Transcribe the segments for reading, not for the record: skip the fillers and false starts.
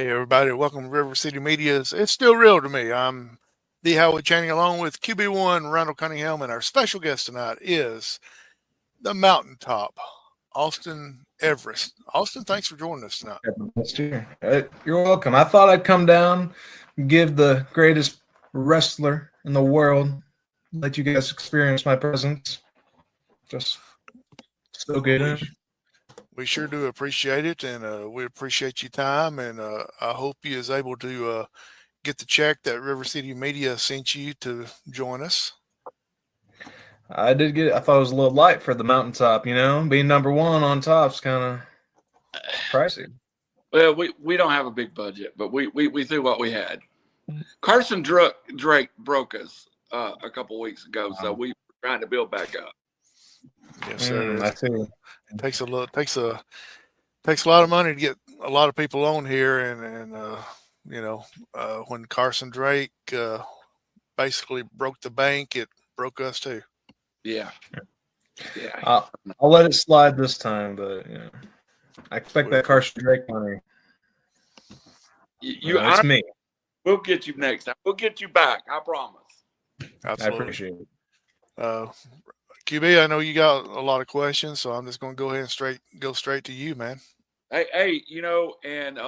Hey everybody, welcome to RiverCity-Media. It's still real to me. I'm the Howard Channing along with QB1 Randall Cunningham, and our special guest tonight is the mountaintop, Austin Everest. Austin, thanks for joining us tonight. You're welcome. I thought I'd come down, give the greatest wrestler in the world, let you guys experience my presence. Just so good. We sure do appreciate it, and we appreciate your time, and I hope you is able to get the check that RiverCity-Media sent you to join us. I did get it. I thought it was a little light for the mountaintop, being number one on top's kind of pricey. Well, we don't have a big budget, but we threw what we had. Carson Drake broke us a couple weeks ago, so we were trying to build back up. Yes, sir. I see. It takes a lot of money to get a lot of people on here, and when Carson Drake basically broke the bank, it broke us too. Yeah. I'll let it slide this time, but I expect that Carson Drake money. It's me. We'll get you next time. We'll get you back. I promise. Absolutely. I appreciate it. QB, I know you got a lot of questions, so I'm just going to go ahead and go straight to you, man. Hey, and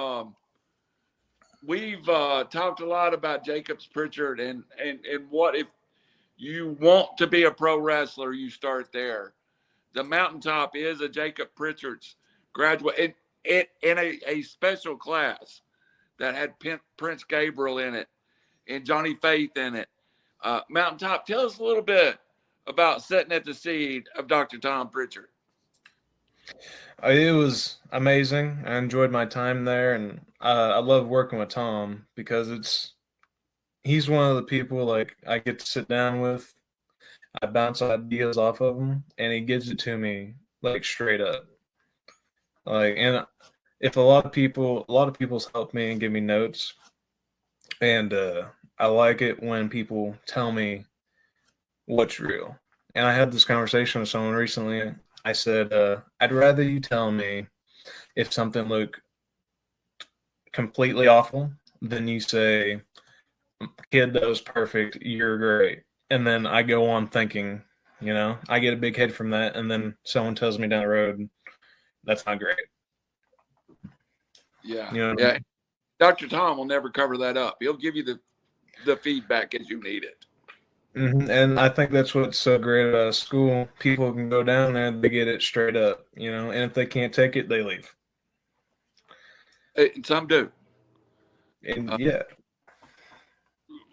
we've talked a lot about Jacobs Pritchard, and what if you want to be a pro wrestler, you start there. The mountaintop is a Jacob Pritchard's graduate in a special class that had Prince Gabriel in it and Johnny Faith in it. Mountaintop, tell us a little bit about sitting at the seat of Dr. Tom Pritchard. It was amazing. I enjoyed my time there, and I love working with Tom because he's one of the people like I get to sit down with. I bounce ideas off of him, and he gives it to me like straight up. And if a lot of people's help me and give me notes, and I like it when people tell me what's real. And I had this conversation with someone recently. I said, I'd rather you tell me if something looked completely awful than you say, kid, that was perfect, you're great. And then I go on thinking, I get a big hit from that, and then someone tells me down the road, that's not great. Yeah. Yeah. Dr. Tom will never cover that up. He'll give you the feedback as you need it. Mm-hmm. And I think that's what's so great about school. People can go down there, they get it straight up, and if they can't take it, they leave. Some do. And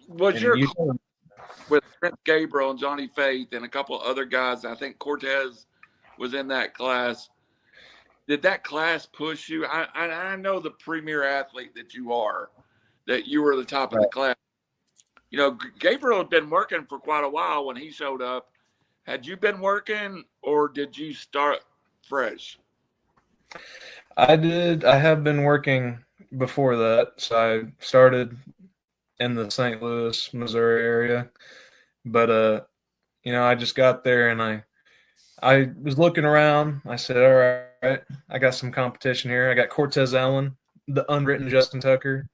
What's your with Prince Gabriel and Johnny Faith and a couple of other guys? I think Cortez was in that class. Did that class push you? I know the premier athlete that you are, that you were the top of the class. Gabriel had been working for quite a while when he showed up. Had you been working, or did you start fresh? I did. I have been working before that. So I started in the St. Louis, Missouri area. But, I just got there and I was looking around. I said, all right, I got some competition here. I got Cortez Allen, the unwritten Justin Tucker,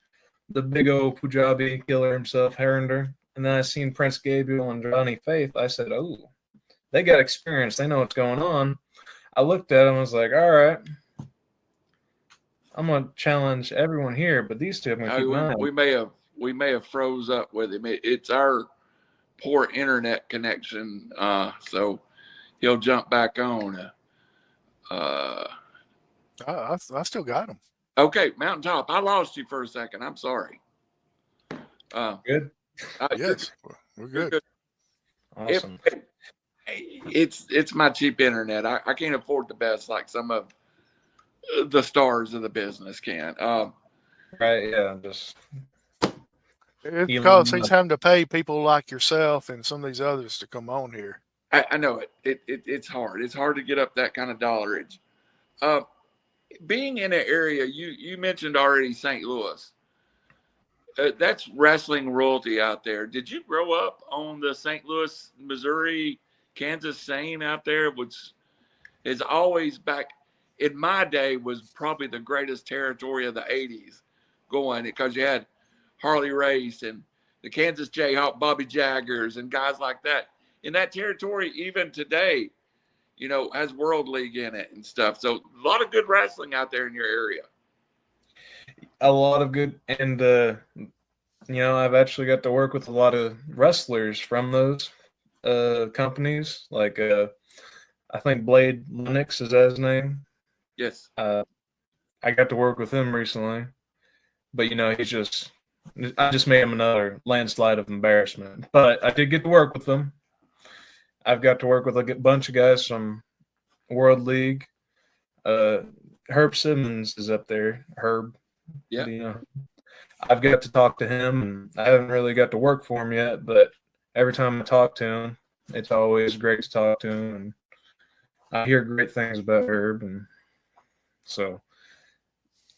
the big old Punjabi killer himself, Herinder. And then I seen Prince Gabriel and Johnny Faith. I said, oh, they got experience. They know what's going on. I looked at them and was like, all right, I'm going to challenge everyone here, but these two I'm going to keep an eye on. We may have froze up with him. It's our poor internet connection, so he'll jump back on. I still got him. Okay, Mountaintop, I lost you for a second. I'm sorry. Good. Yes, we're good. Awesome. It's my cheap internet. I can't afford the best like some of the stars of the business can. Right, yeah, it's because he's having to pay people like yourself and some of these others to come on here. I know it. It's hard. It's hard to get up that kind of dollarage. Being in an area, you mentioned already St. Louis. That's wrestling royalty out there. Did you grow up on the St. Louis, Missouri, Kansas scene out there, which is always back in my day was probably the greatest territory of the 80s going because you had Harley Race and the Kansas Jayhawk, Bobby Jaggers, and guys like that. In that territory, even today, has World League in it and stuff. So a lot of good wrestling out there in your area. A lot of good, and I've actually got to work with a lot of wrestlers from those companies. Like I think Blade Lennox is that his name. Yes. I got to work with him recently, but I just made him another landslide of embarrassment. But I did get to work with them. I've got to work with a bunch of guys from World League. Herb Simmons is up there. Herb. Yeah. I've got to talk to him, and I haven't really got to work for him yet, but every time I talk to him, it's always great to talk to him, and I hear great things about Herb, and so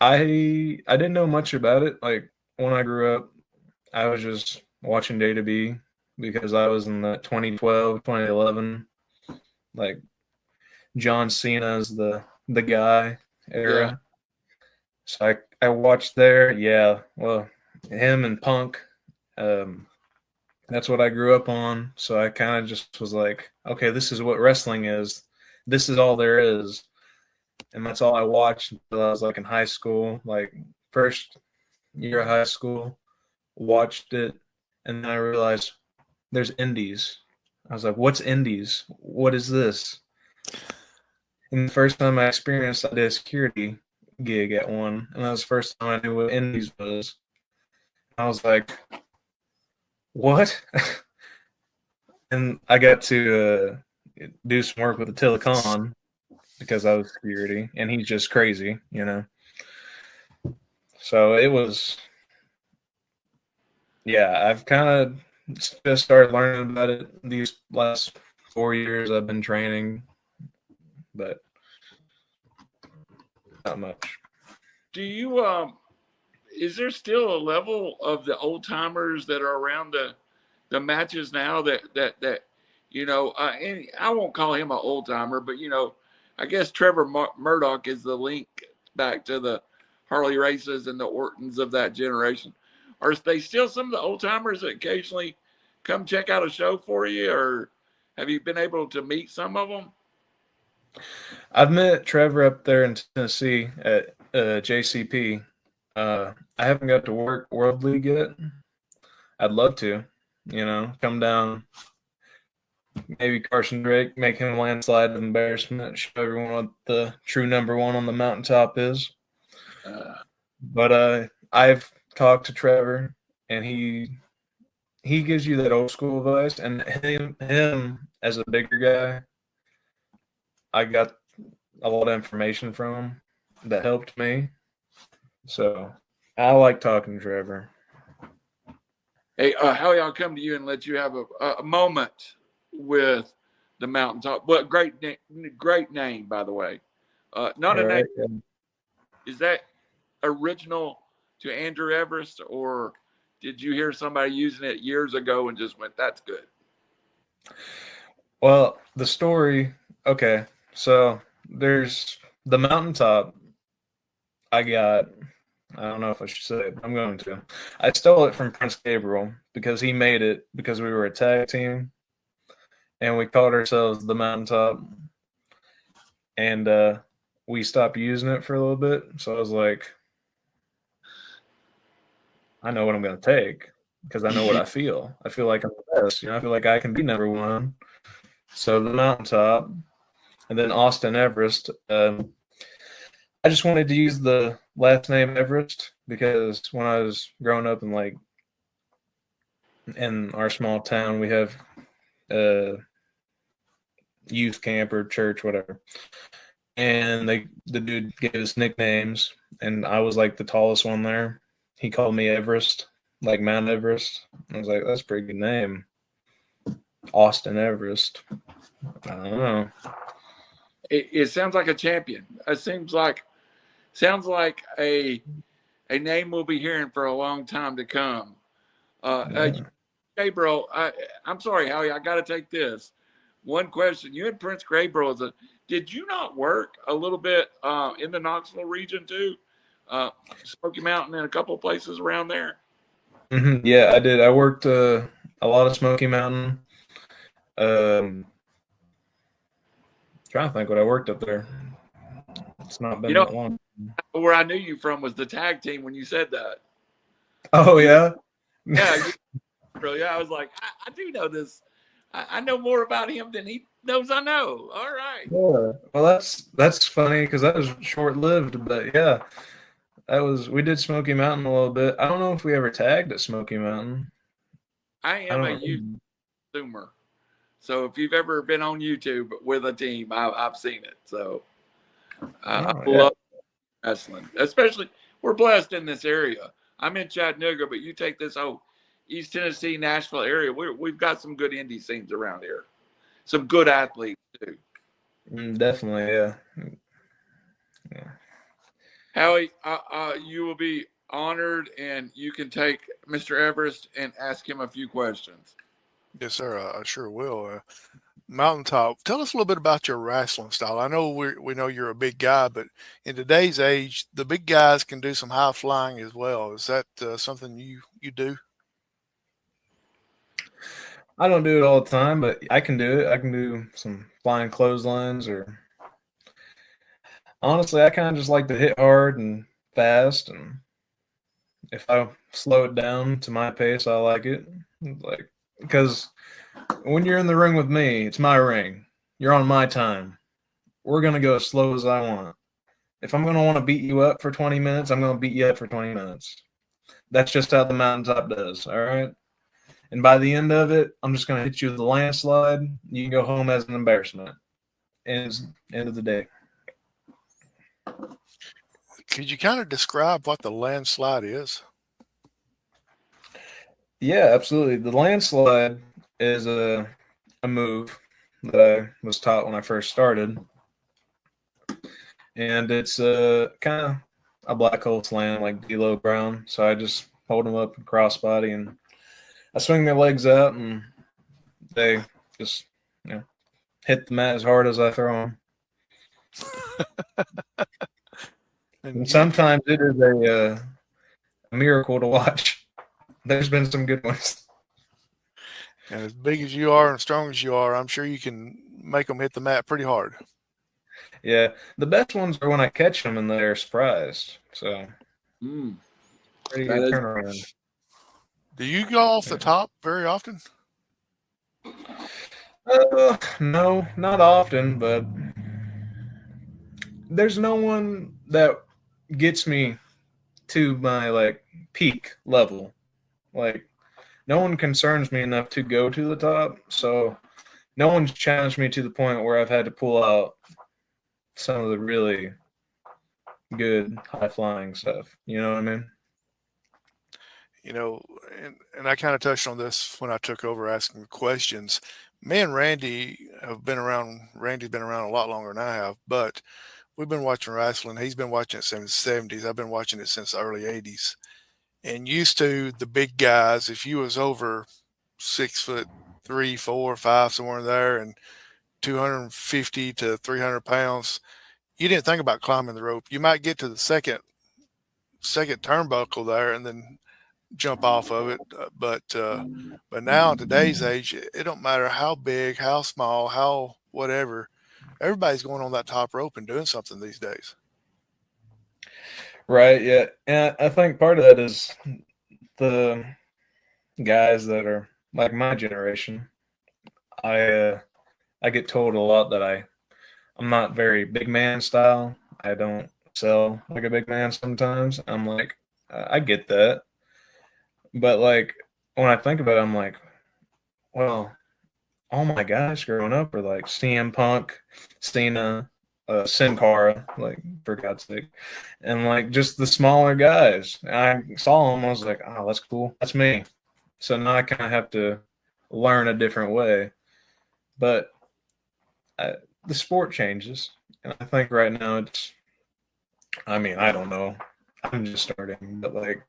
I didn't know much about it. Like when I grew up, I was just watching WWE because I was in the 2012, 2011, like John Cena's the guy era. Yeah. So I watched there. Yeah, well, him and Punk. That's what I grew up on. So I kind of just was like, okay, this is what wrestling is. This is all there is. And that's all I watched until I was like in high school, like first year of high school, watched it. And then I realized there's indies. I was like, what's indies? What is this? And the first time I experienced, I did a security gig at one. And that was the first time I knew what indies was. I was like, what? And I got to do some work with Attila Khan because I was security, and he's just crazy, So it was, yeah, I've kind of just started learning about it these last 4 years. I've been training, but not much. Do you is there still a level of the old timers that are around the matches now that and I won't call him an old timer, but I guess Trevor Murdoch is the link back to the Harley Races and the Ortons of that generation. Are they still some of the old timers that occasionally come check out a show for you, or have you been able to meet some of them? I've met Trevor up there in Tennessee at JCP. I haven't got to work World League yet. I'd love to, come down, maybe Carson Drake, make him a landslide of embarrassment, show everyone what the true number one on the mountaintop is. But I've talked to Trevor, and he gives you that old school advice, and him as a bigger guy, I got a lot of information from him that helped me. So I like talking to Trevor. Hey, Howie, I'll come to you and let you have a moment with the mountaintop. Well, great name, by the way. Not a name. Yeah. Is that original to Andrew Everest, or did you hear somebody using it years ago and just went, "That's good"? Well, the story. Okay, so there's the mountaintop. I don't know if I should say it, but I'm going to. I stole it from Prince Gabriel because he made it because we were a tag team, and we called ourselves the Mountaintop, and we stopped using it for a little bit. So I was like, I know what I'm going to take because I know what I feel. I feel like I'm the best. I feel like I can be number one. So the Mountaintop, and then Austin Everest. I just wanted to use the last name Everest because when I was growing up in our small town, we have youth camp or church, whatever. And the dude gave us nicknames, and I was like the tallest one there. He called me Everest, like Mount Everest. I was like, that's a pretty good name. Austin Everest. I don't know. It sounds like a champion. It sounds like a name we'll be hearing for a long time to come. Gabriel, I'm sorry, Howie, I got to take this. One question. You and Prince Gabriel, did you not work a little bit in the Knoxville region too? Smoky Mountain and a couple of places around there? Mm-hmm. Yeah, I did. I worked a lot of Smoky Mountain. Trying to think what I worked up there. It's not been that long. Where I knew you from was the tag team when you said that. Oh, yeah? Yeah. I was like, I do know this. I know more about him than he knows I know. All right. Yeah. Well, that's funny because that was short lived, but yeah, we did Smoky Mountain a little bit. I don't know if we ever tagged at Smoky Mountain. I am a YouTube consumer, so if you've ever been on YouTube with a team, I've seen it. So I love wrestling, especially we're blessed in this area. I'm in Chattanooga, but you take this whole East Tennessee, Nashville area, we've got some good indie scenes around here. Some good athletes too. Definitely, yeah. Howie, you will be honored, and you can take Mr. Everest and ask him a few questions. Yes, sir. I sure will. Mountaintop, tell us a little bit about your wrestling style. I know we know you're a big guy, but in today's age, the big guys can do some high flying as well. Is that something you do? I don't do it all the time, but I can do it. I can do some flying clotheslines, or honestly, I kind of just like to hit hard and fast, and if I slow it down to my pace, I like it. Like, because when you're in the ring with me, it's my ring. You're on my time. We're going to go as slow as I want. If I'm going to want to beat you up for 20 minutes, I'm going to beat you up for 20 minutes. That's just how the mountaintop does, all right? And by the end of it, I'm just going to hit you with a landslide. You can go home as an embarrassment. And it's the end of the day. Could you kind of describe what the landslide is? Yeah, absolutely. The landslide is a move that I was taught when I first started. And it's kind of a black hole slam like D'Lo Brown. So I just hold them up and crossbody, and I swing their legs out, and they just hit the mat as hard as I throw them. And sometimes it is a miracle to watch. There's been some good ones. And as big as you are and strong as you are, I'm sure you can make them hit the mat pretty hard. Yeah, the best ones are when I catch them and they're surprised. So, pretty good turnaround. Do you go off the top very often? No, not often, but there's no one that gets me to my peak level. Like, no one concerns me enough to go to the top, so no one's challenged me to the point where I've had to pull out some of the really good high flying stuff. You know what I mean? And I kind of touched on this when I took over asking questions. Me and Randy have been around. Randy's been around a lot longer than I have, but we've been watching wrestling. He's been watching it since the 70s. I've been watching it since the early 80s. And used to the big guys, if you was over 6'3", 4, 5, somewhere in there, and 250 to 300 pounds, you didn't think about climbing the rope. You might get to the second turnbuckle there and then jump off of it. But now in today's age, it don't matter how big, how small, how whatever. Everybody's going on that top rope and doing something these days. Right. Yeah. And I think part of that is the guys that are like my generation. I get told a lot that I'm not very big man style. I don't sell like a big man sometimes. I'm like, I get that. But like when I think about it, I'm like, well, all my guys growing up are like CM Punk, Cena, Sin Cara, like for God's sake, and like just the smaller guys. I saw them, I was like, oh, that's cool, that's me. So now I kind of have to learn a different way, but the sport changes, and I think right now it's. I mean, I don't know. I'm just starting, but like,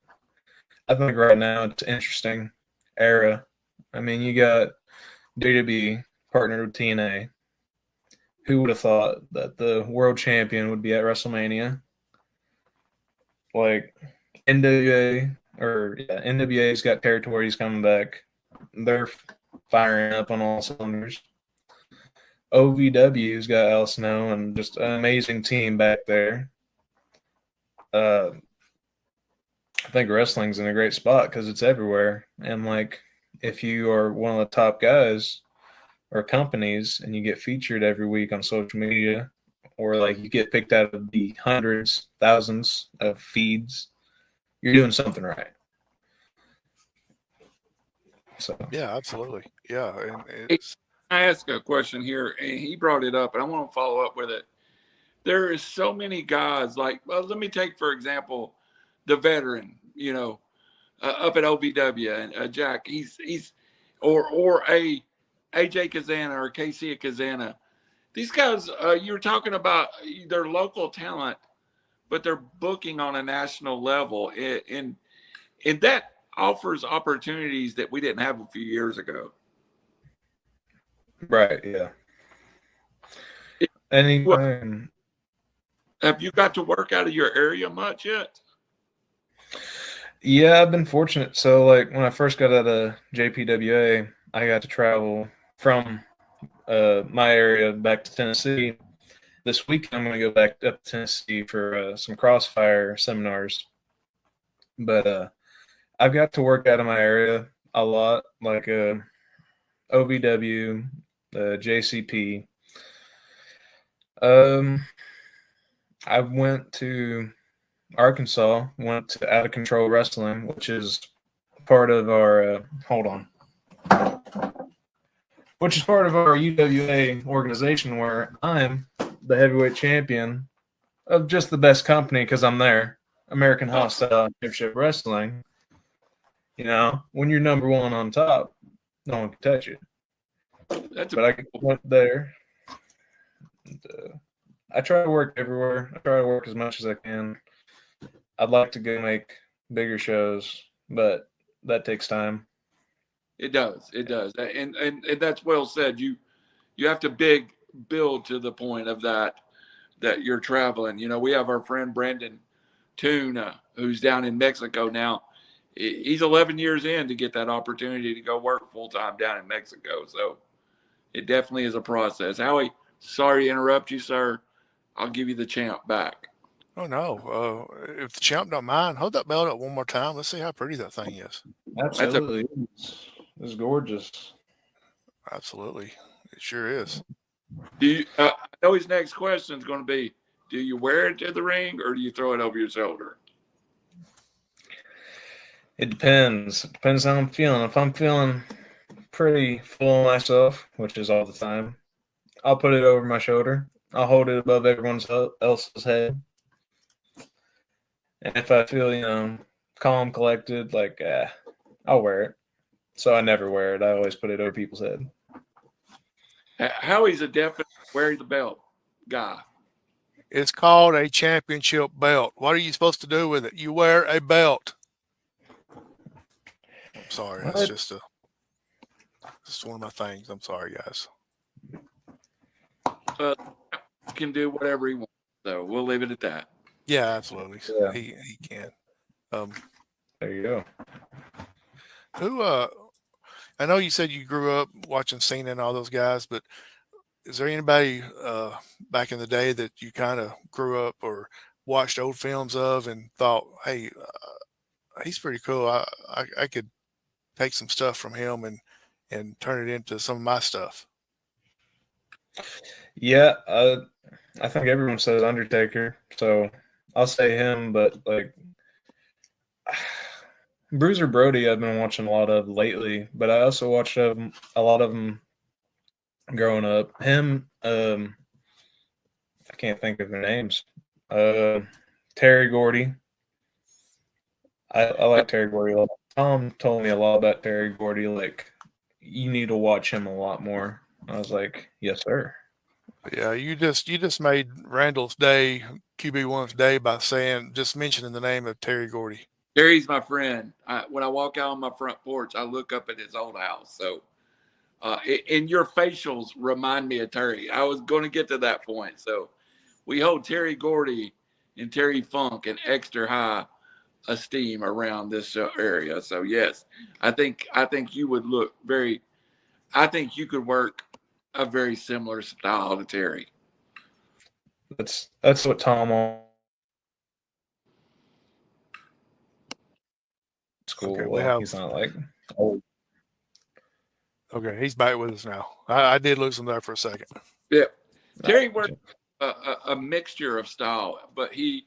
I think right now it's an interesting era. I mean, you got WWE partnered with TNA. Who would have thought that the world champion would be at WrestleMania? like NWA's got territories coming back. They're firing up on all cylinders. OVW's got Al Snow and just an amazing team back there. I think wrestling's in a great spot because it's everywhere. And like, if you are one of the top guys or companies and you get featured every week on social media, or like you get picked out of the hundreds, thousands of feeds, you're doing something right. So Yeah, absolutely. Yeah, and it's. I ask a question here, and he brought it up, and I want to follow up with it. There is so many guys. Like, well, let me take for example, the veteran. Up at OVW and Jack. He's or a AJ Kazana or KC Kazana. These guys, you were talking about their local talent, but they're booking on a national level, and that offers opportunities that we didn't have a few years ago. right, yeah. Anytime. Have you got to work out of your area much yet? Yeah, I've been fortunate. So, like, when I first got out of JPWA, I got to travel from my area back to Tennessee. This week, I'm going to go back up to Tennessee for some Crossfire seminars. But I've got to work out of my area a lot, like OVW, JCP. I went to Arkansas, went to Out of Control Wrestling, which is part of our which is part of our UWA organization, where I'm the heavyweight champion of just the best company because I'm there. American Hostile Championship Wrestling. When you're number one on top, no one can touch you. But I went there. And, I try to work everywhere. I try to work as much as I can. I'd like to go make bigger shows, but that takes time. It does, and that's well said. You have to build to the point of that you're traveling. We have our friend Brandon Toon, who's down in Mexico now. He's 11 years in to get that opportunity to go work full time down in Mexico. So it definitely is a process. Howie, sorry to interrupt you, sir. I'll give you the champ back. oh no, if the champ don't mind, hold that belt up one more time. Let's see how pretty that thing is. Absolutely, it's gorgeous. Absolutely, it sure is. Do you? I know his next question is going to be: do you wear it to the ring or do you throw it over your shoulder? It depends. It depends how I'm feeling. If I'm feeling pretty full of myself, which is all the time, I'll put it over my shoulder. I'll hold it above everyone else's head. And if I feel, calm, collected, like, I'll wear it. So I never wear it. I always put it over people's head. Howie's a definite wear the belt guy. It's called a championship belt. What are you supposed to do with it? You wear a belt. I'm sorry. That's just one of my things. I'm sorry, guys. Can do whatever he wants, so we'll leave it at that. Yeah, absolutely. Yeah. He can. There you go. Who? I know you said you grew up watching Cena and all those guys, but is there anybody back in the day that you kind of grew up or watched old films of and thought, hey, he's pretty cool. I could take some stuff from him and turn it into some of my stuff. Yeah, I think everyone says Undertaker, so I'll say him. But like Bruiser Brody, I've been watching a lot of lately, but I also watched a lot of them growing up. Him, I can't think of their names. Terry Gordy. I like Terry Gordy a lot. Tom told me a lot about Terry Gordy. Like, you need to watch him a lot more. I was like, yes, sir. Yeah, you just made Randall's day, QB1's day, by just mentioning the name of Terry Gordy. Terry's my friend. When I walk out on my front porch, I look up at his old house. So, and your facials remind me of Terry. I was going to get to that point. So, we hold Terry Gordy and Terry Funk an extra high esteem around this area. So yes, I think you would look very. I think you could work a very similar style to Terry. That's what Tom school. Okay, Well, he's not like old. Okay, he's back with us now. I did lose him there for a second. Yeah, Terry worked a mixture of style, but he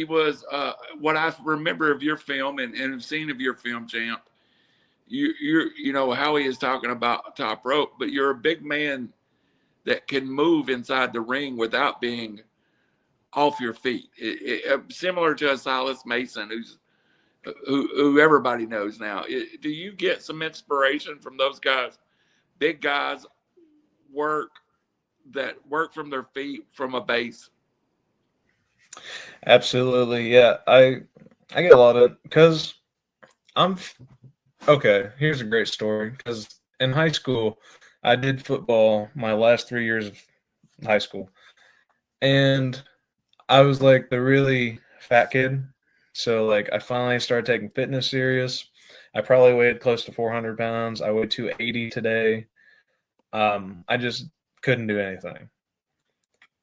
was what I remember of your film and have seen of your film, Champ. You know how he is talking about top rope, but you're a big man that can move inside the ring without being off your feet. Similar to a Silas Mason, who everybody knows now. Do you get some inspiration from those guys? Big guys work from their feet from a base. Absolutely, yeah. I get a lot of because I'm okay. Here's a great story because in high school, I did football my last 3 years of high school, and I was like the really fat kid. So like I finally started taking fitness serious. I probably weighed close to 400 pounds. I weigh 280 today. I just couldn't do anything.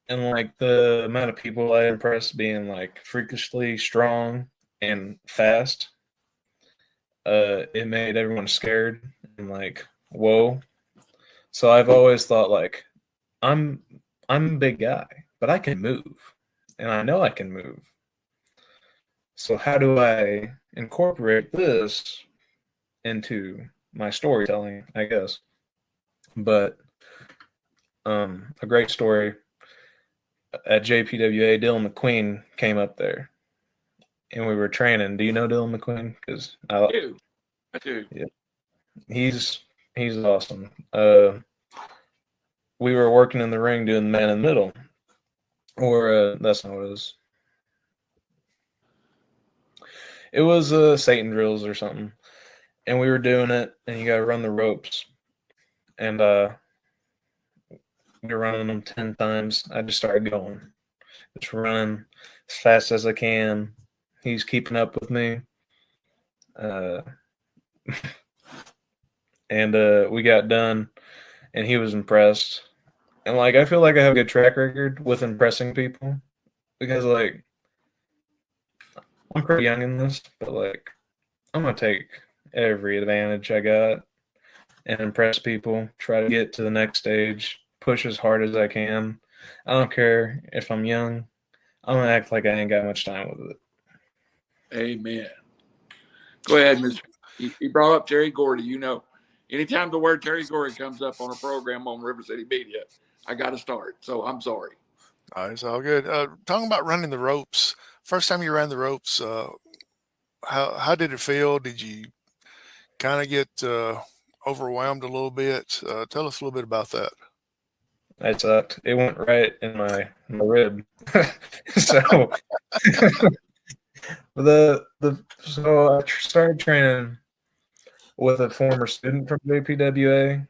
And like the amount of people I impressed being like freakishly strong and fast, it made everyone scared and like, whoa. So I've always thought like I'm I'm a big guy, but I can move. And I know I can move. So how do I incorporate this into my storytelling, I guess? But a great story at JPWA, Dylan McQueen came up there and we were training. Do you know Dylan McQueen? Because I do. Yeah, he's awesome. We were working in the ring doing man in the middle, or that's not what it was. It was Satan drills or something, and we were doing it. And you got to run the ropes, and we were running them 10 times. I just started going, just running as fast as I can. He's keeping up with me. And we got done, and he was impressed. And like I feel like I have a good track record with impressing people because like I'm pretty young in this, but like I'm gonna take every advantage I got and impress people. Try to get to the next stage, push as hard as I can. I don't care if I'm young. I'm gonna act like I ain't got much time with it. Amen. Go ahead, Mr. He brought up Terry Gordy. You know, anytime the word Terry Gordy comes up on a program on River City Media, I got to start. So I'm sorry. It's all good. Talking about running the ropes. First time you ran the ropes, how did it feel? Did you kind of get overwhelmed a little bit? Tell us a little bit about that. That sucked. It went right in my rib. So so I started training with a former student from JPWA,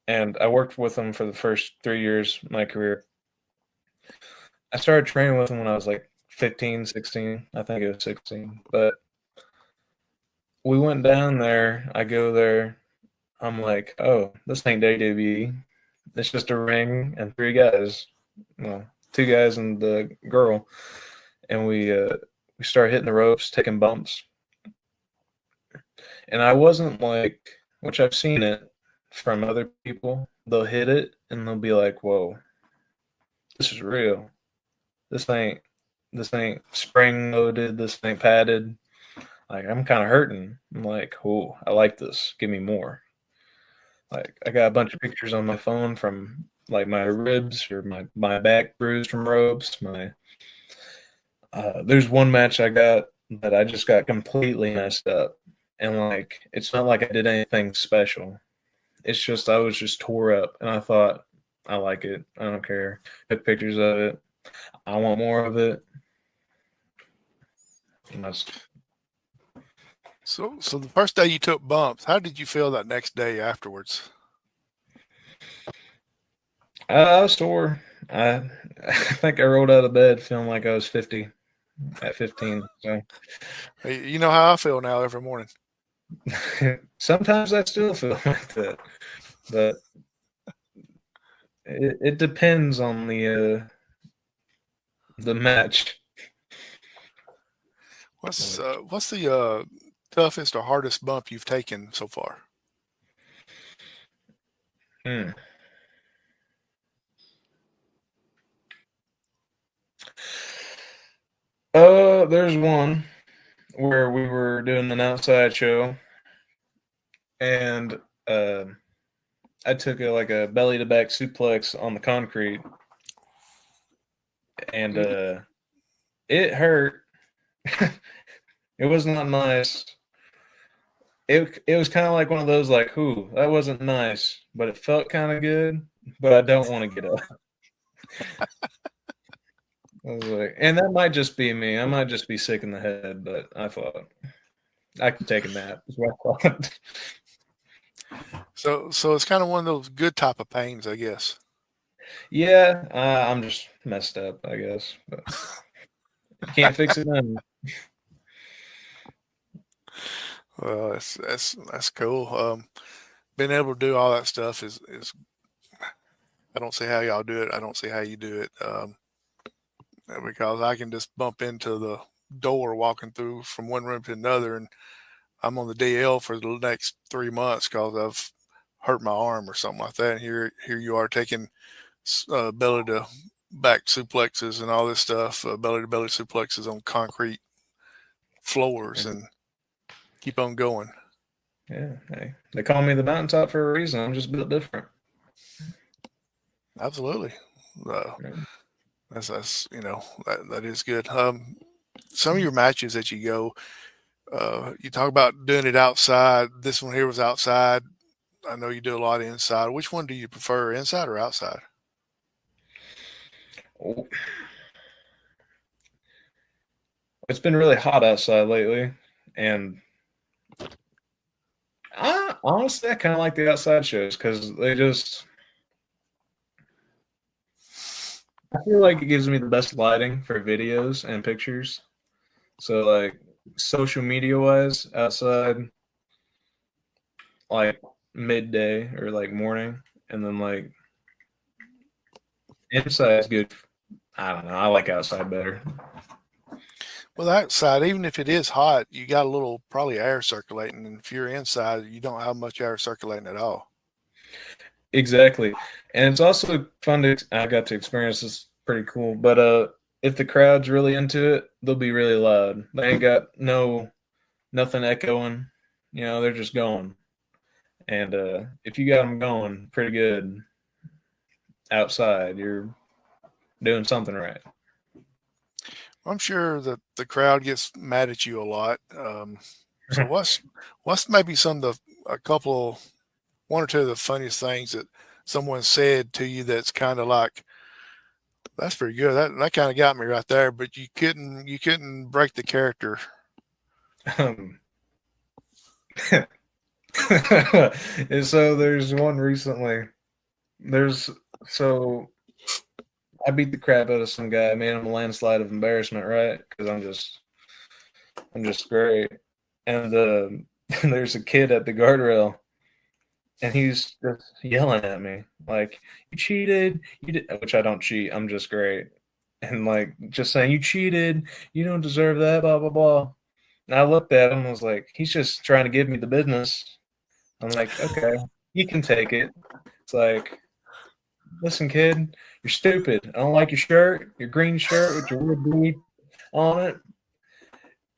and I worked with him for the first 3 years of my career. I started training with him when I was like 15, 16. I think it was 16. But we went down there. I go there. I'm like, oh, this ain't WWE. It's just a ring and 3 guys. Well, 2 guys and the girl. And we start hitting the ropes, taking bumps. And I wasn't like, which I've seen it from other people. They'll hit it and they'll be like, whoa, this is real. This ain't spring loaded. This ain't padded. Like I'm kind of hurting. I'm like, oh, I like this. Give me more. Like I got a bunch of pictures on my phone from like my ribs or my back bruised from ropes. There's one match I got that I just got completely messed up, and like it's not like I did anything special. It's just I was just tore up, and I thought I like it. I don't care. Took pictures of it. I want more of it. So the first day you took bumps, how did you feel that next day afterwards? I was sore. I think I rolled out of bed feeling like I was 50 at 15. So You know how I feel now every morning. sometimes I still feel like that, but it depends on the match. What's the toughest or hardest bump you've taken so far? Hmm. There's one where we were doing an outside show, and I took a belly to back suplex on the concrete, and it hurt. It was not nice. It was kind of like one of those like, "Ooh, that wasn't nice," but it felt kind of good. But I don't want to get up. I was like, and that might just be me. I might just be sick in the head. But I thought I could take a nap. Is what I thought. So it's kind of one of those good type of pains, I guess. Yeah, I'm just messed up, I guess. But you can't fix it then. Well, that's cool. Being able to do all that stuff is I don't see how y'all do it. I don't see how you do it. Because I can just bump into the door walking through from one room to another, and I'm on the DL for the next 3 months because I've hurt my arm or something like that. And here you are taking belly to back suplexes and all this stuff, belly to belly suplexes on concrete floors, and keep on going. Yeah, hey, they call me the mountaintop for a reason. I'm just built different. Absolutely. That's that is good. Some of your matches that you go, you talk about doing it outside. This one here was outside. I know you do a lot inside. Which one do you prefer, inside or outside? Oh, it's been really hot outside lately, and I kind of like the outside shows because they just. I feel like it gives me the best lighting for videos and pictures. So like social media wise, outside like midday or like morning, and then like inside is good. I don't know. I like outside better. Well, outside, even if it is hot, you got a little probably air circulating. And if you're inside, you don't have much air circulating at all. Exactly, and it's also fun to. I got to experience this. Pretty cool, but if the crowd's really into it, they'll be really loud. They ain't got nothing echoing. You know, they're just going. And if you got them going pretty good outside, you're doing something right. I'm sure that the crowd gets mad at you a lot. So what's maybe a couple, one or two of the funniest things that someone said to you that's kind of like, that's pretty good. That kind of got me right there. But you couldn't break the character. Um, and so there's one recently. There's so I beat the crap out of some guy. I made him a landslide of embarrassment, right? Because I'm just great. And there's a kid at the guardrail, and he's just yelling at me like, "You cheated! You did," which I don't cheat. I'm just great, and like just saying, "You cheated! You don't deserve that!" Blah blah blah. And I looked at him and was like, "He's just trying to give me the business." I'm like, "Okay, you can take it." It's like, "Listen, kid, you're stupid. I don't like your shirt, your green shirt with your weird bleed on it."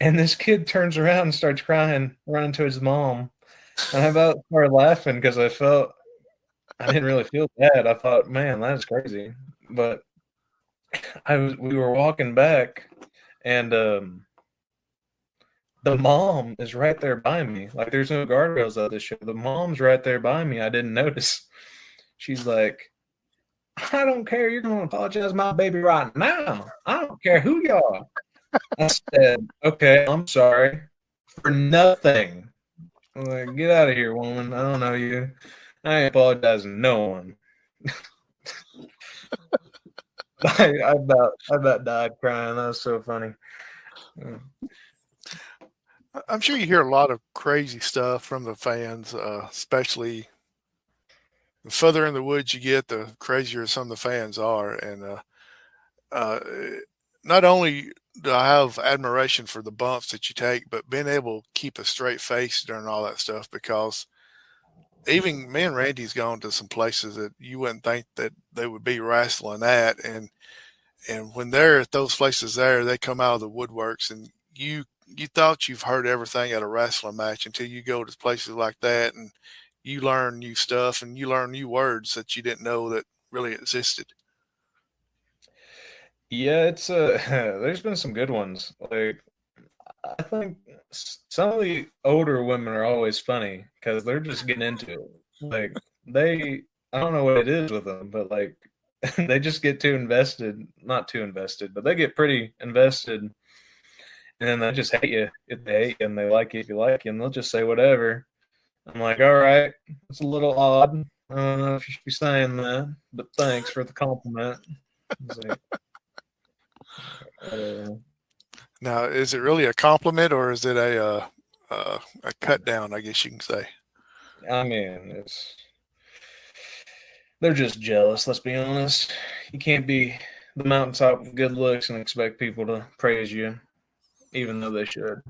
And this kid turns around and starts crying, running to his mom. And I about started laughing because I didn't really feel bad. I thought, man, that is crazy. But we were walking back, and the mom is right there by me. Like there's no guardrails at this show. The mom's right there by me. I didn't notice. She's like, "I don't care. You're going to apologize to my baby right now. I don't care who you are." I said, "Okay, I'm sorry for nothing." I'm like, "Get out of here, woman. I don't know you. I ain't apologizing to no one." I about died crying. That was so funny. I'm sure you hear a lot of crazy stuff from the fans, especially the further in the woods you get, the crazier some of the fans are. And uh, not only do I have admiration for the bumps that you take, but being able to keep a straight face during all that stuff, because even me and Randy's gone to some places that you wouldn't think that they would be wrestling at, and when they're at those places there, they come out of the woodworks, and you thought you've heard everything at a wrestling match until you go to places like that, and you learn new stuff and you learn new words that you didn't know that really existed. Yeah, it's there's been some good ones. Like I think some of the older women are always funny because they're just getting into it. Like I don't know what it is with them, but like they just get too invested. Not too invested, but they get pretty invested, and then they just hate you if they hate you, and they like you if you like you, and they'll just say whatever. I'm like, all right, it's a little odd. I don't know if you should be saying that, but thanks for the compliment. It's like, Now, is it really a compliment or is it a cut down? I guess you can say. I mean, they're just jealous. Let's be honest. You can't be the mountaintop with good looks and expect people to praise you, even though they should.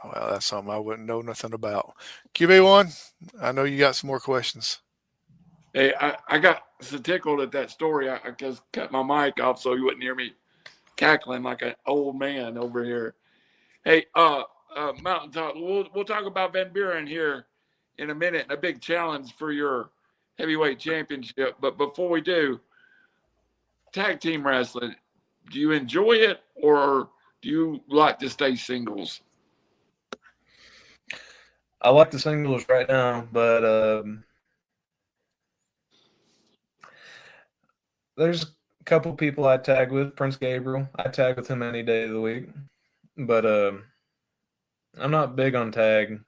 Oh, well, that's something I wouldn't know nothing about. QB1, I know you got some more questions. Hey, I got so tickled at that story. I just cut my mic off so you wouldn't hear me cackling like an old man over here. Hey, Mountaintop, we'll talk about Van Buren here in a minute, and a big challenge for your heavyweight championship. But before we do, tag team wrestling, do you enjoy it or do you like to stay singles? I like the singles right now, but there's a couple people I tag with. Prince Gabriel, I tag with him any day of the week. But I'm not big on tag.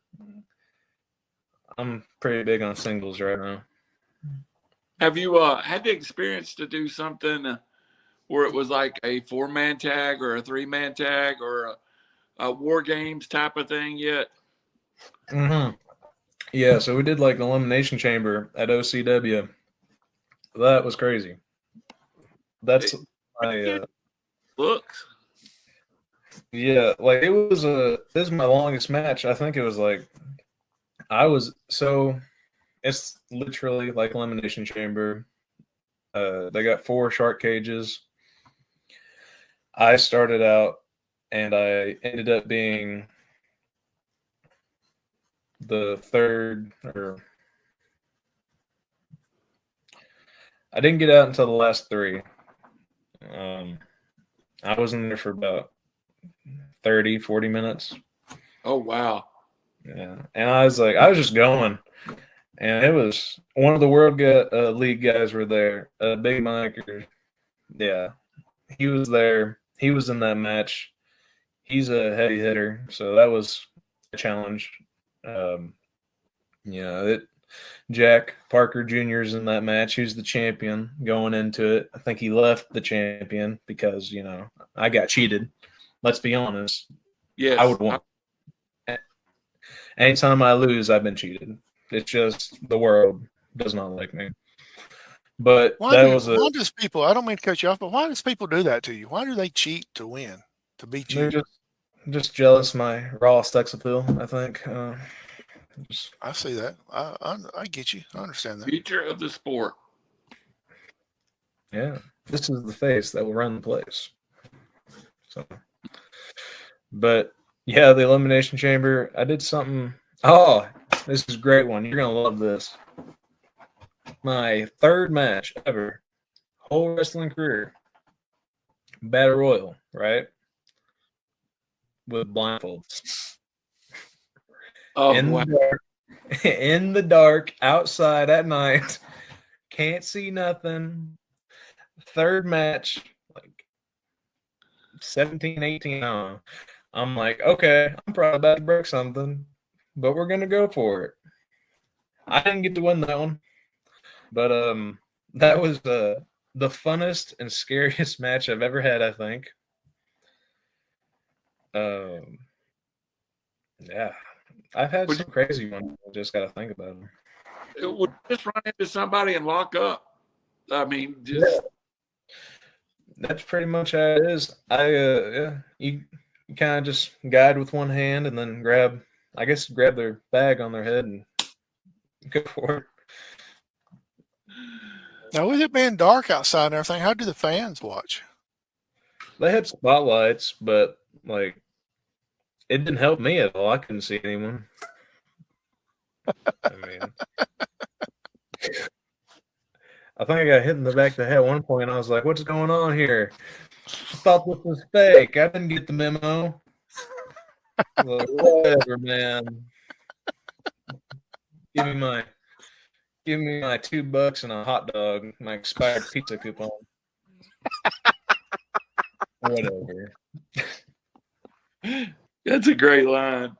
I'm pretty big on singles right now. Have you had the experience to do something where it was like a 4-man tag or a 3-man tag or a war games type of thing yet? Mm-hmm. Yeah, so we did like an elimination chamber at OCW. That was crazy. That's my looks. Yeah, like this is my longest match. I think it was like it's literally like elimination chamber. They got 4 shark cages. I started out and I ended up being the third, or I didn't get out until the last 3. I was in there for about 30, 40 minutes. Oh, wow. Yeah. And I was just going. And it was one of the World League guys were there. Big Mike. Yeah. He was there. He was in that match. He's a heavy hitter. So that was a challenge. Jack Parker Jr. is in that match. He's the champion going into it. I think he left the champion because, I got cheated. Let's be honest. Yes. I would want. Anytime I lose, I've been cheated. It's just the world does not like me. But why does people, I don't mean to cut you off, but why does people do that to you? Why do they cheat to win, to beat you? They're just jealous my raw sex appeal, I think. I see that. I get you. I understand that. Future of the sport. Yeah. This is the face that will run the place. So, but yeah, the elimination chamber, I did something. Oh, this is a great one. You're going to love this. My 3rd match ever, whole wrestling career, Battle Royal, right? With blindfolds. Oh, in the dark, outside at night, can't see nothing. 3rd match, like 17, 18, I don't know. I'm like, okay, I'm probably about to break something, but we're going to go for it. I didn't get to win that one, but that was the funnest and scariest match I've ever had, I think. Yeah, I've had Would some crazy ones. I just got to think about them. Would you just run into somebody and lock up? I mean, just That's pretty much how it is. You kind of just guide with one hand and then grab their bag on their head and go for it. Now, with it being dark outside and everything, how do the fans watch? They had spotlights, but like it didn't help me at all. I couldn't see anyone. I mean, I think I got hit in the back of the head at one point. And I was like, "What's going on here?" I thought this was fake. I didn't get the memo. Like, whatever, man. Give me my $2 and a hot dog, my expired pizza coupon. Whatever. that's a great line.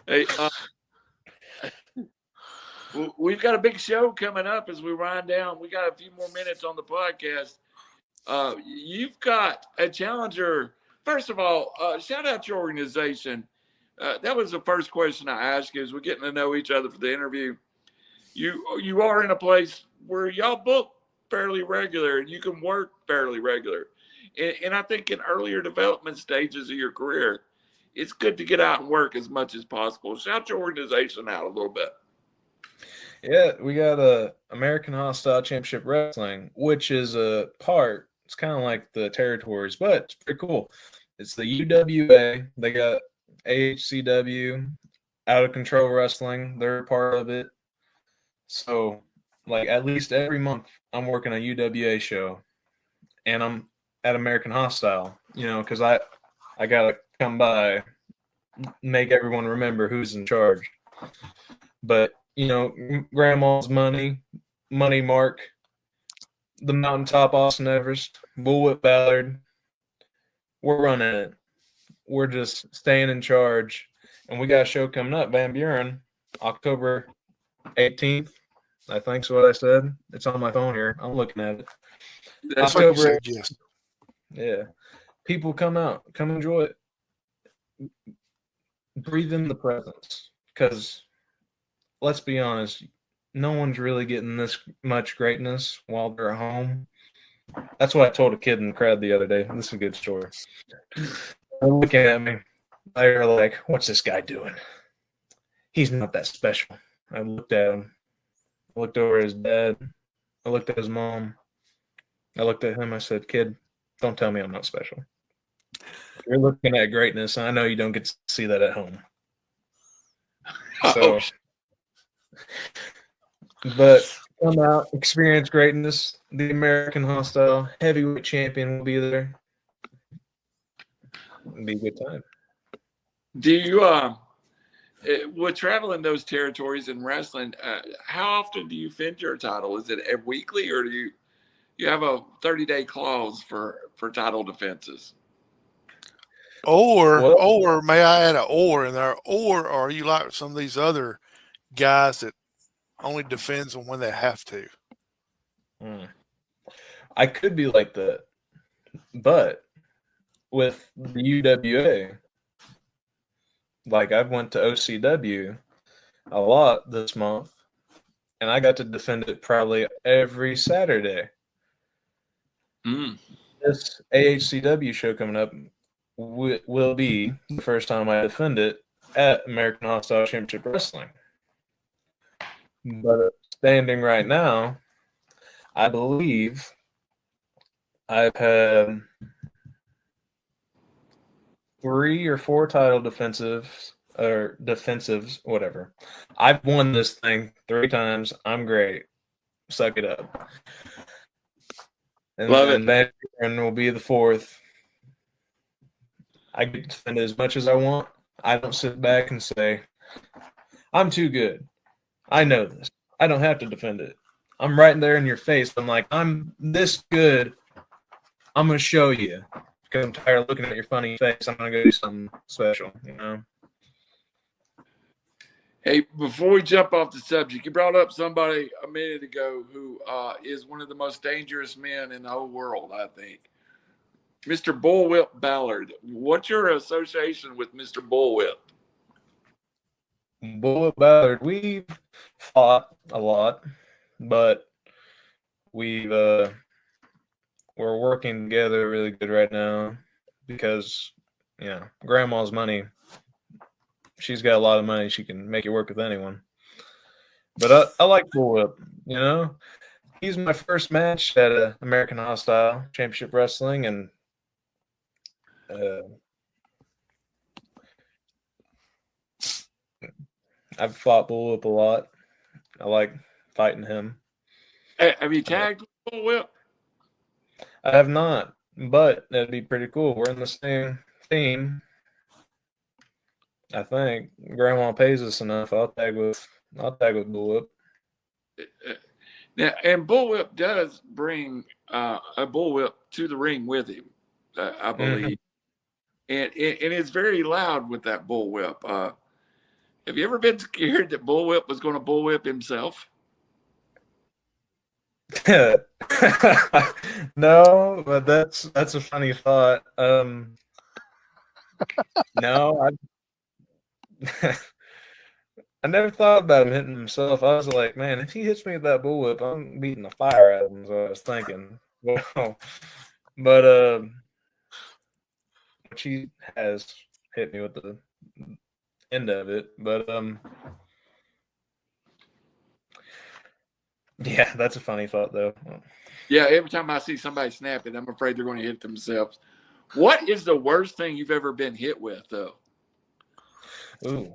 Hey, we've got a big show coming up as we wind down. We got a few more minutes on the podcast. You've got a challenger. First of all, shout out your organization. That was the first question I asked you as we're getting to know each other for the interview. You are in a place where y'all book fairly regular and you can work fairly regular. And I think in earlier development stages of your career, it's good to get out and work as much as possible. Shout your organization out a little bit. Yeah, we got a American Hostile Championship Wrestling, which is a part. It's kind of like the territories, but it's pretty cool. It's the UWA. They got AHCW, Out of Control Wrestling. They're a part of it. So, like, at least every month, I'm working a UWA show, and I'm at American Hostile. Because I gotta come by, make everyone remember who's in charge. But Grandma's Money Mark, the Mountaintop Austin Everest, Bullwhip Ballard. We're running it. We're just staying in charge. And we got a show coming up, Van Buren, October 18th. I think's what I said. It's on my phone here. I'm looking at it. That's what you said, yes. Yeah. People come out. Come enjoy it. Breathe in the presence. Because let's be honest, no one's really getting this much greatness while they're at home. That's what I told a kid in the crowd the other day. This is a good story. They're looking at me. They're like, "What's this guy doing? He's not that special." I looked at him. I looked over at his dad. I looked at his mom. I looked at him. I said, "Kid, don't tell me I'm not special. You're looking at greatness, and I know you don't get to see that at home." So, but come out, experience greatness. The American Hostile Heavyweight Champion will be there. It'll be a good time. Do you with traveling those territories in wrestling, how often do you defend your title? Is it weekly, or do you have a 30-day clause for title defenses? Or may I add an or in there? Or are you like some of these other guys that only defends them when they have to? I could be like that, but with the UWA, like I went to OCW a lot this month, and I got to defend it probably every Saturday. This AHCW show coming up will be the first time I defend it at American Hostile Championship Wrestling. But standing right now, I believe I've had 3 or 4 title defensives, whatever. I've won this thing 3 times. I'm great. Suck it up. And Love it. And Van Buren will be the 4th. I get to defend it as much as I want. I don't sit back and say, "I'm too good. I know this. I don't have to defend it." I'm right there in your face. I'm like, "I'm this good. I'm going to show you." Because I'm tired of looking at your funny face. I'm going to go do something special, Hey, before we jump off the subject, you brought up somebody a minute ago who is one of the most dangerous men in the whole world, I think. Mr. Bullwhip Ballard. What's your association with Mr. Bullwhip? Bullet Ballard, we've fought a lot, but we're working together really good right now because, grandma's money. She's got a lot of money. She can make it work with anyone. But I like Bullwhip, He's my first match at American Hostile Championship Wrestling, and I've fought Bullwhip a lot. I like fighting him. Have you tagged Bullwhip? I have not, but that'd be pretty cool. We're in the same team. I think Grandma pays us enough. I'll tag with Bullwhip. Now, and Bullwhip does bring a bullwhip to the ring with him, I believe, and it's very loud with that bullwhip. Have you ever been scared that Bullwhip was going to bullwhip himself? No, but that's a funny thought. No, I never thought about him hitting himself. I was like, man, if he hits me with that bullwhip, I'm beating the fire out of him. So I was thinking, well, but she has hit me with the end of it. But yeah, that's a funny thought though. Yeah, every time I see somebody snap it, I'm afraid they're going to hit themselves. What is the worst thing you've ever been hit with, though? Ooh.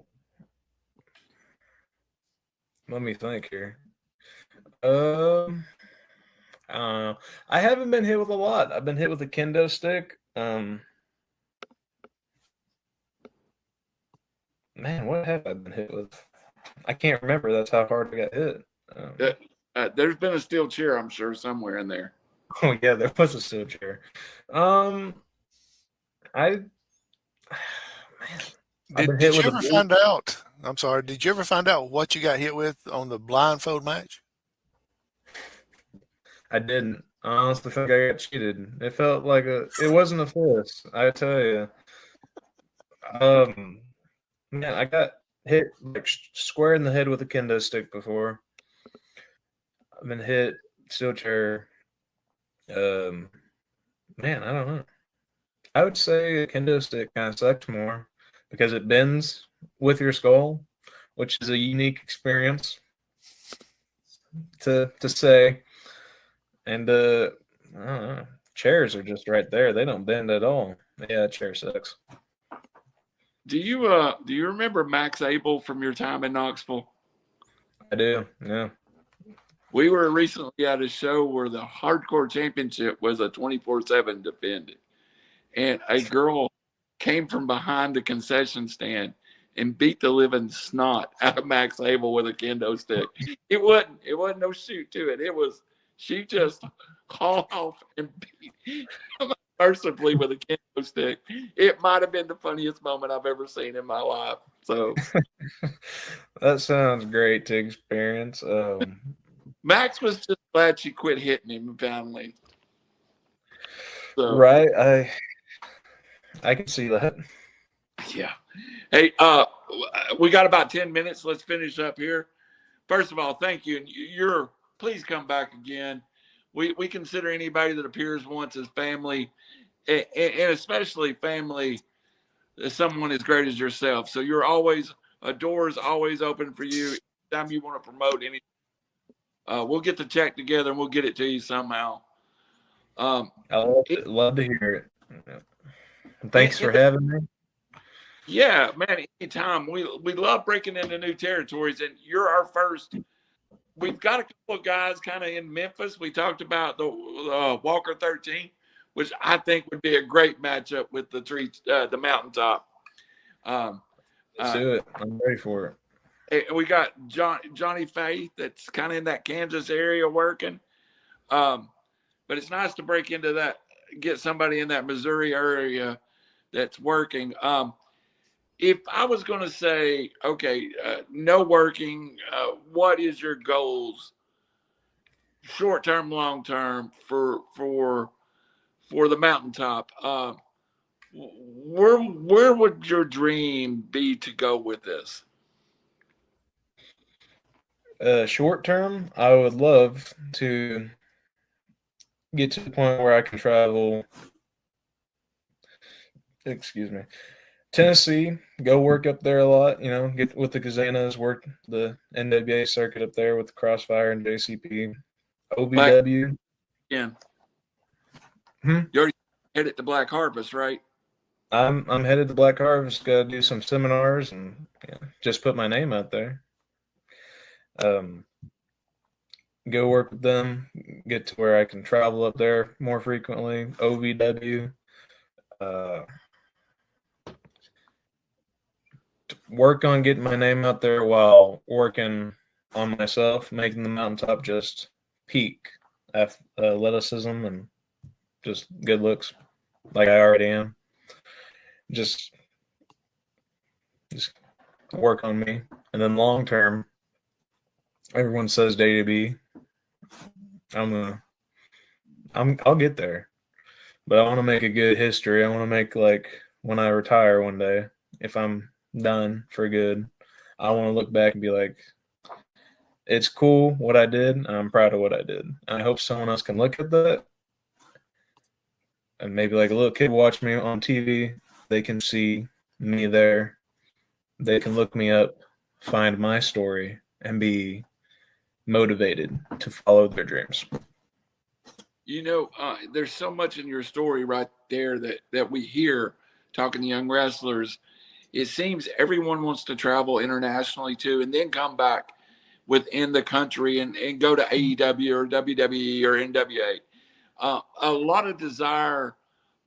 Let me think here. I don't know. I haven't been hit with a lot. I've been hit with a kendo stick. Man, what have I been hit with? I can't remember. That's how hard I got hit. There's been a steel chair, I'm sure, somewhere in there. Oh yeah, there was a steel chair. Did you ever find out? I'm sorry. Did you ever find out what you got hit with on the blindfold match? I didn't. I honestly think I got cheated. It felt like it wasn't a fist. I tell you. Man, I got hit like square in the head with a kendo stick before. I've been hit steel chair. Man, I don't know. I would say a kendo stick kind of sucks more because it bends with your skull, which is a unique experience to say. And I don't know. Chairs are just right there. They don't bend at all. Yeah, chair sucks. Do you remember Max Abel from your time in Knoxville? I do. Yeah. We were recently at a show where the Hardcore Championship was a 24/7 defended, and a girl came from behind the concession stand and beat the living snot out of Max Abel with a kendo stick. It wasn't no shoot to it. It was she just hauled off and beat him mercifully with a kendo stick. It might have been the funniest moment I've ever seen in my life. So that sounds great to experience. Max was just glad she quit hitting him finally. So, right, I can see that. Yeah. Hey, we got about 10 minutes. Let's finish up here. First of all, thank you. And please come back again. We consider anybody that appears once as family, and especially family, as someone as great as yourself. So a door is always open for you. Anytime you want to promote anything, we'll get the check together and we'll get it to you somehow. I love to hear it. Thanks for having me. Yeah, man, anytime. We love breaking into new territories, and you're our first. We've got a couple of guys kind of in Memphis. We talked about the Walker 13, which I think would be a great matchup with the Mountaintop. Let's do it. I'm ready for it. We got Johnny Faith that's kind of in that Kansas area working. But it's nice to break into that, get somebody in that Missouri area that's working. if I was going to say, okay, no working, what is your goals, short term, long term, for the mountaintop? Where would your dream be to go with this? Short term, I would love to get to the point where I can travel. Excuse me. Tennessee, go work up there a lot, get with the Kazanas, work the NWA circuit up there with the Crossfire and JCP. OVW. Yeah. Hmm? You already headed to Black Harvest, right? I'm headed to Black Harvest, gotta do some seminars and just put my name out there. Go work with them, get to where I can travel up there more frequently. OVW. Work on getting my name out there while working on myself, making the mountaintop just peak athleticism and just good looks, like I already am. Just work on me, and then long term, everyone says day to I'll get there, but I want to make a good history. I want to make, like, when I retire one day, if I'm done for good, I want to look back and be like, it's cool what I did, and I'm proud of what I did. And I hope someone else can look at that, and maybe like a little kid watch me on TV, they can see me there. They can look me up, find my story, and be motivated to follow their dreams. There's so much in your story right there that we hear talking to young wrestlers. It seems everyone wants to travel internationally too, and then come back within the country and go to AEW or WWE or NWA. A lot of desire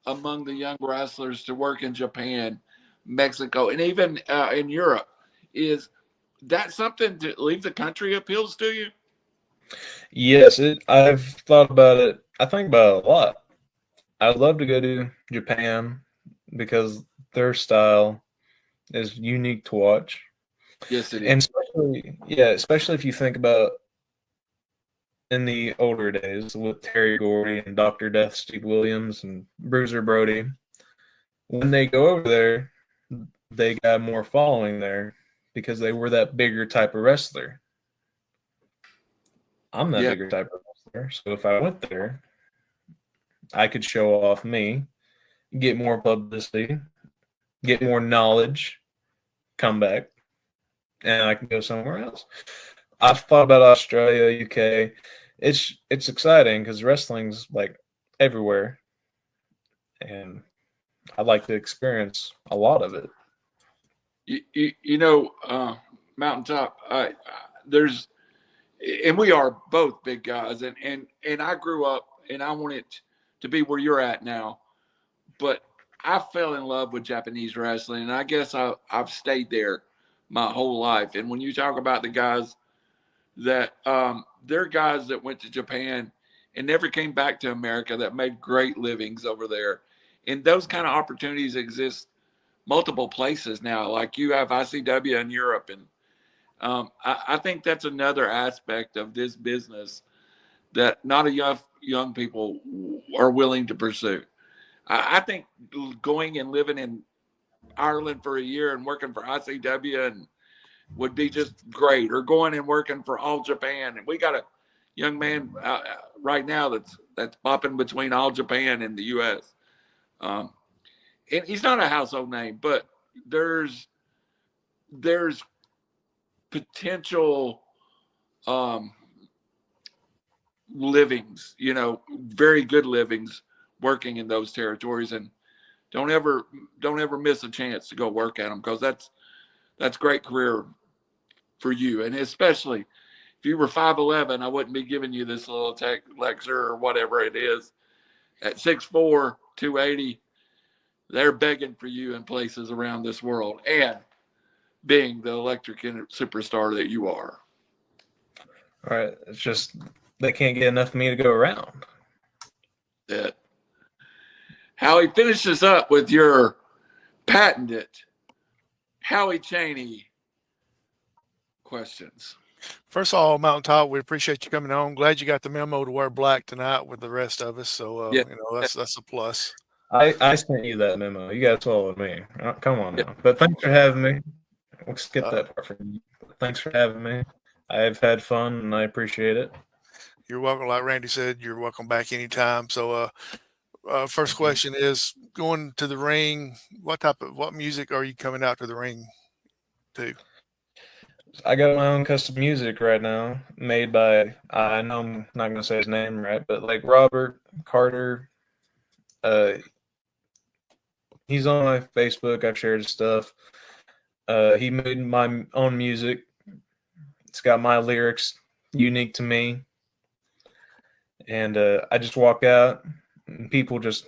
among the young wrestlers to work in Japan, Mexico, and even in Europe. Is that something to leave the country appeals to you? Yes, I've thought about it. I think about it a lot. I'd love to go to Japan because their style is unique to watch. Yes, it is. And especially if you think about in the older days with Terry Gordy and Dr. Death, Steve Williams, and Bruiser Brody, when they go over there, they got more following there because they were that bigger type of wrestler. I'm that bigger type of wrestler. So if I went there, I could show off me, get more publicity, get more knowledge, come back, and I can go somewhere else. I've thought about Australia, UK. It's exciting because wrestling's like everywhere, and I'd like to experience a lot of it. Mountaintop. And we are both big guys, and I grew up, and I wanted to be where you're at now, but I fell in love with Japanese wrestling, and I guess I've stayed there my whole life. And when you talk about the guys that they're guys that went to Japan and never came back to America, that made great livings over there, and those kind of opportunities exist multiple places now. Like you have ICW in Europe, and I think that's another aspect of this business that not enough young people are willing to pursue. I think going and living in Ireland for a year and working for ICW and would be just great, or going and working for All Japan. And we got a young man right now that's bopping between All Japan and the U.S. And he's not a household name, but there's potential livings, very good livings working in those territories. And don't ever miss a chance to go work at them, because that's great career for you. And especially if you were 5'11", I wouldn't be giving you this little tech lecture or whatever it is. At 6'4", 280, they're begging for you in places around this world, and being the electric superstar that you are. All right. It's just they can't get enough of me to go around. That Howie, finishes up with your patented Howie Cheney questions. First of all, Mountaintop, we appreciate you coming on. Glad you got the memo to wear black tonight with the rest of us. So, Yeah. that's a plus. I sent you that memo. You got to swallow me. Come on now. But thanks for having me. We'll skip that part for you. Thanks for having me. I've had fun and I appreciate it. You're welcome. Like Randy said, you're welcome back anytime. So, first question is going to the ring. What music are you coming out to the ring to? I got my own custom music right now made by, I know I'm not going to say his name right, but like Robert Carter. He's on my Facebook. I've shared his stuff. He made my own music. It's got my lyrics unique to me. And I just walk out and people just,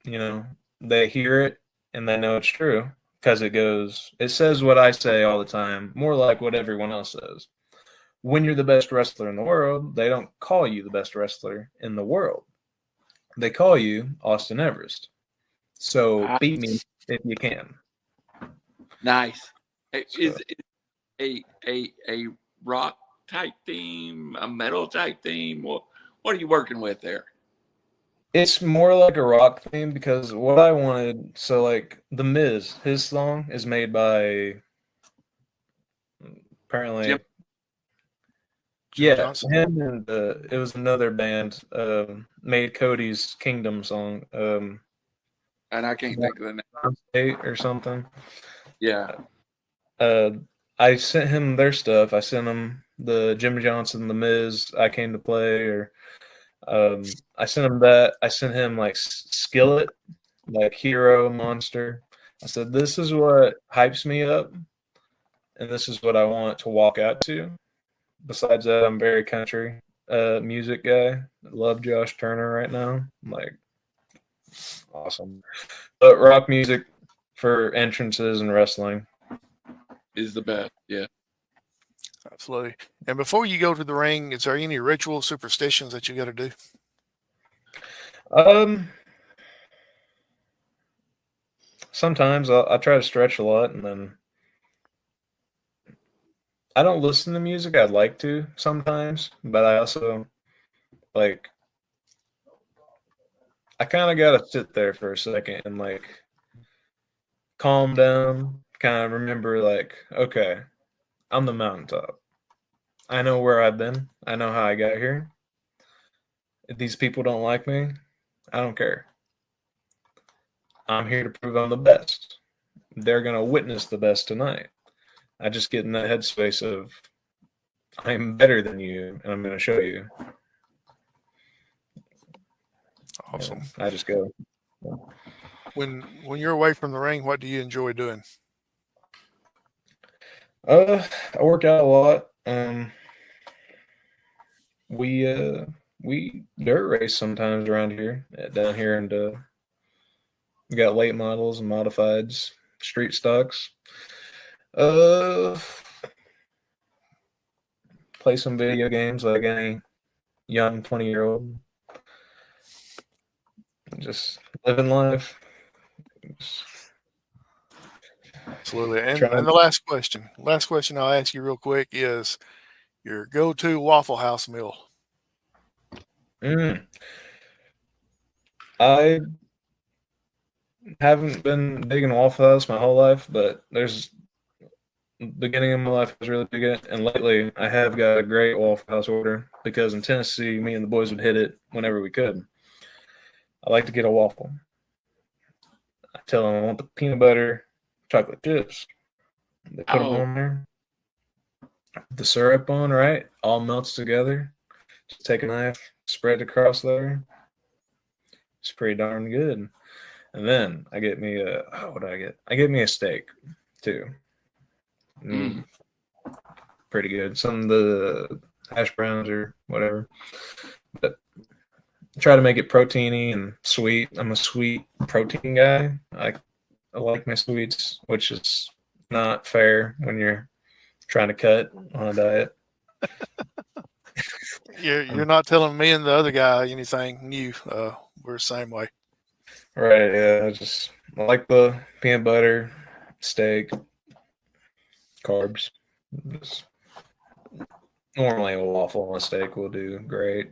they hear it and they know it's true because it says what I say all the time, more like what everyone else says. When you're the best wrestler in the world, they don't call you the best wrestler in the world. They call you Austin Everest. So beat me if you can. Nice. Is it a rock type theme, a metal type theme? What are you working with there? It's more like a rock theme because what I wanted, so like The Miz, his song is made by apparently Jim Johnson. him and it was another band made Cody's Kingdom song. And I can't think of the name. State or something. Yeah. I sent him their stuff. I sent him the Jim Johnson, The Miz, I Came to Play, or I sent him that. I sent him like Skillet, like Hero, Monster. I said, this is what hypes me up, and this is what I want to walk out to. Besides that, I'm very country music guy. I love Josh Turner right now. I'm like, awesome. But rock music for entrances and wrestling is the best. Yeah. Absolutely. And before you go to the ring, is there any ritual superstitions that you got to do? Sometimes I try to stretch a lot, and then I don't listen to music. I'd like to sometimes, but I also like I kind of gotta sit there for a second and like calm down, kind of remember like, okay, I'm the mountaintop. I know where I've been. I know how I got here. If these people don't like me, I don't care. I'm here to prove I'm the best. They're going to witness the best tonight. I just get in that headspace of I'm better than you, and I'm going to show you. Awesome. I just go. When you're away from the ring, what do you enjoy doing? I work out a lot. We dirt race sometimes around here, down here, and we got late models and modifieds, street stocks. Play some video games like any young 20-year-old. Just living life. Absolutely. And the last question I'll ask you real quick is your go-to Waffle House meal. I haven't been big in Waffle House my whole life, but beginning of my life was really big in it, and lately I have got a great Waffle House order because in Tennessee, me and the boys would hit it whenever we could. I like to get a waffle. I tell them I want the peanut butter chocolate chips. They put them on there. The syrup on, right? All melts together. Just take a knife, spread it across there. It's pretty darn good. And then I get me what do I get? I get me a steak too. Pretty good. Some of the hash browns or whatever. But try to make it proteiny and sweet. I'm a sweet protein guy. I like my sweets, which is not fair when you're trying to cut on a diet. You're not telling me and the other guy anything new. We're the same way. Right, yeah. I like the peanut butter, steak, carbs. Just normally a waffle and a steak will do great.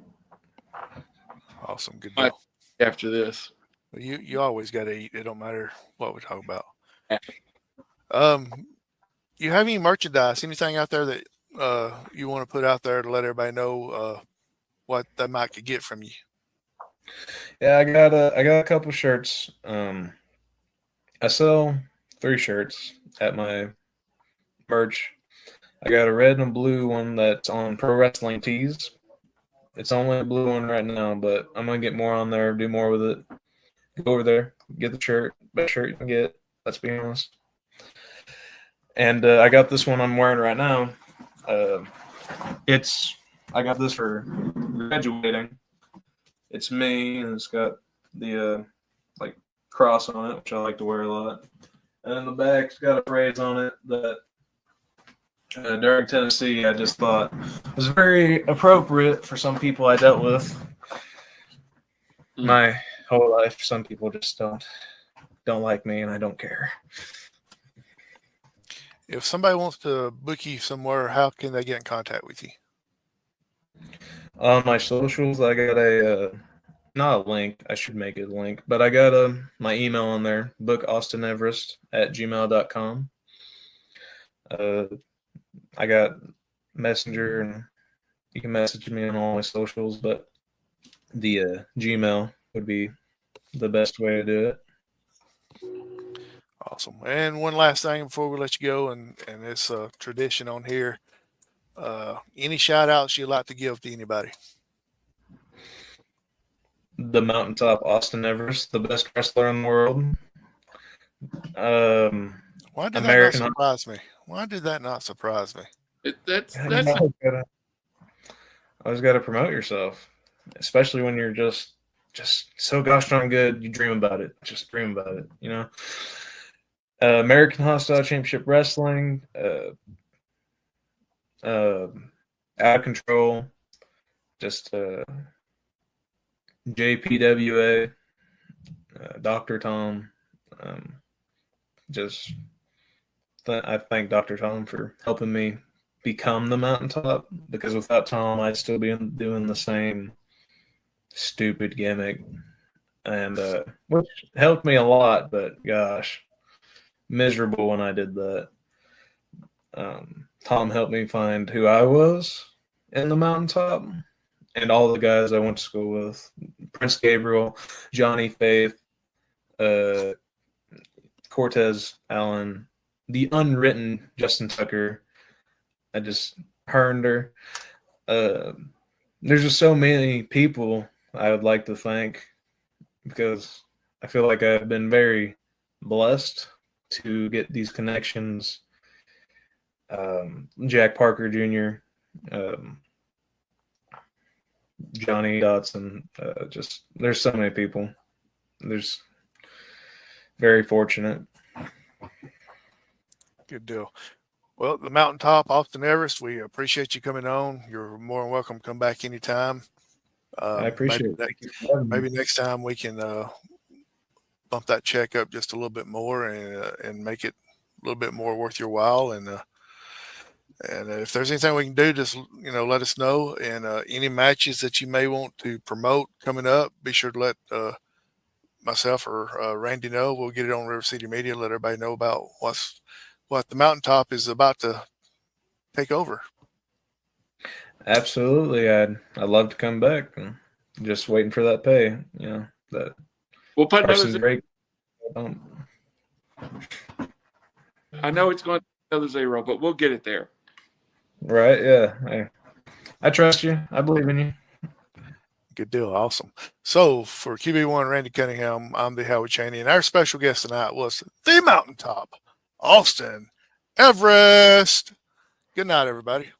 Awesome. Good deal. After this. Well, you always got to eat. It don't matter what we talk about. Yeah. You have any merchandise, anything out there that you want to put out there to let everybody know what they might could get from you? Yeah, I got a couple shirts. I sell 3 shirts at my merch. I got a red and a blue one that's on Pro Wrestling Tees. It's only a blue one right now, but I'm gonna get more on there, do more with it. Go over there, get the shirt, best shirt you can get. Let's be honest. And I got this one I'm wearing right now. I got this for graduating. It's me, and it's got the like cross on it, which I like to wear a lot. And in the back's got a phrase on it that during Tennessee I just thought was very appropriate for some people I dealt with my whole life. Some people just don't like me, and I don't care. If somebody wants to book you somewhere, how can they get in contact with you? On my socials, I got not a link. I should make it a link, but I got my email on there. Book Austin Everest at gmail.com. I got Messenger, and you can message me on all my socials, but the Gmail would be the best way to do it. Awesome. And one last thing before we let you go, and it's a tradition on here. Any shout outs you'd like to give to anybody? The mountaintop Austin Everest, the best wrestler in the world. Why did that not surprise me? Why did that not surprise me? That's I always got to promote yourself, especially when you're just so gosh darn good. You dream about it. Just dream about it, you know. American Hostile Championship Wrestling, Out of Control, just JPWA, Dr. Tom. I thank Dr. Tom for helping me become the mountaintop, because without Tom, I'd still be doing the same stupid gimmick, and which helped me a lot, but gosh, miserable when I did that. Tom helped me find who I was in the mountaintop, and all the guys I went to school with: Prince Gabriel, Johnny Faith, Cortez Allen, the unwritten Justin Tucker. I just earned her. There's just so many people I would like to thank, because I feel like I've been very blessed to get these connections. Jack Parker Jr., Johnny Dotson, just there's so many people. There's very fortunate. Good deal. Well, the mountaintop, Austin Everest, we appreciate you coming on. You're more than welcome to come back anytime. I appreciate it. Maybe next time we can bump that check up just a little bit more and make it a little bit more worth your while. And if there's anything we can do, just let us know. And any matches that you may want to promote coming up, be sure to let myself or Randy know. We'll get it on River City Media, let everybody know about what the mountaintop is about to take over. Absolutely. I'd love to come back. I'm just waiting for that pay. That we'll put Carson's another break. I know it's going to be another 0, but we'll get it there. Right, yeah. I trust you. I believe in you. Good deal. Awesome. So for QB1 Randy Cunningham, I'm the Howard Chaney, and our special guest tonight was the mountaintop, Austin Everest. Good night, everybody.